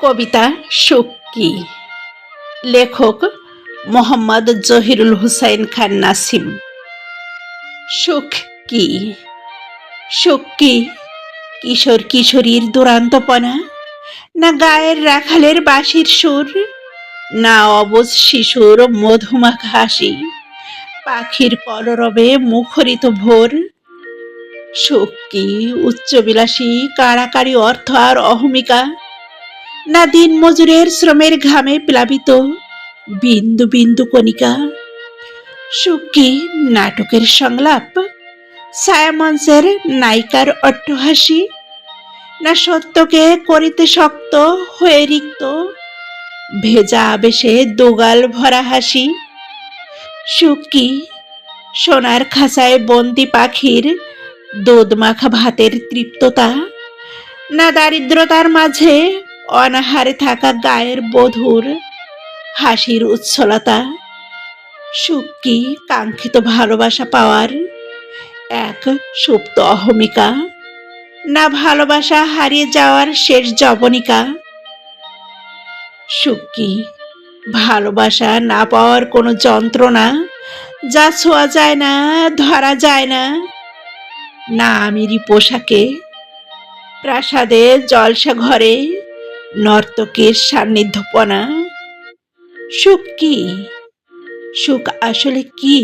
কবিতা সুখ কি? লেখক মোহাম্মদ জহিরুল হুসাইন খান নাসিম। সুখ কি? সুখ কি কিশোর কিশোরীর দুরান্তপনা, না গায়ের রাখালের বাঁশির সুর, না অবুঝ শিশুর মধুমাখা হাসি, পাখির কলরবে মুখরিত ভোর? সুখ কি উচ্চবিলাসী কাড়াকাড়ি অর্থ আর অহমিকা, না দিন মজুরের শ্রমের ঘামে প্লাবিত বিন্দু বিন্দু কণিকা? সুখ কি নাটকের সংলাপ, ছায়ামঞ্চের নায়িকার অট্টহাসি, না সত্যকে করিতে শক্ত হয়ে রিক্ত ভেজা আবেশে দোগাল ভরা হাসি? সুখ কি সোনার খাঁচায় বন্দি পাখির দুধ মাখা ভাতের তৃপ্ততা, না দারিদ্রতার মাঝে অনাহারে থাকা গায়ের বধূর হাসির উচ্ছলতা? সুখ কি কাঙ্ক্ষিত ভালোবাসা পাওয়ার এক সুপ্ত অহমিকা, না ভালোবাসা হারিয়ে যাওয়ার শেষ জবনিকা? সুখ কি ভালোবাসা না পাওয়ার কোনো যন্ত্রণা, যা ছোঁয়া যায় না, ধরা যায় না, না আমিরি পোশাকে, প্রাসাদে জলসা ঘরে নর্তকীর সান্নিধ্যপনা? সুখ কি? সুখ আসলে কি?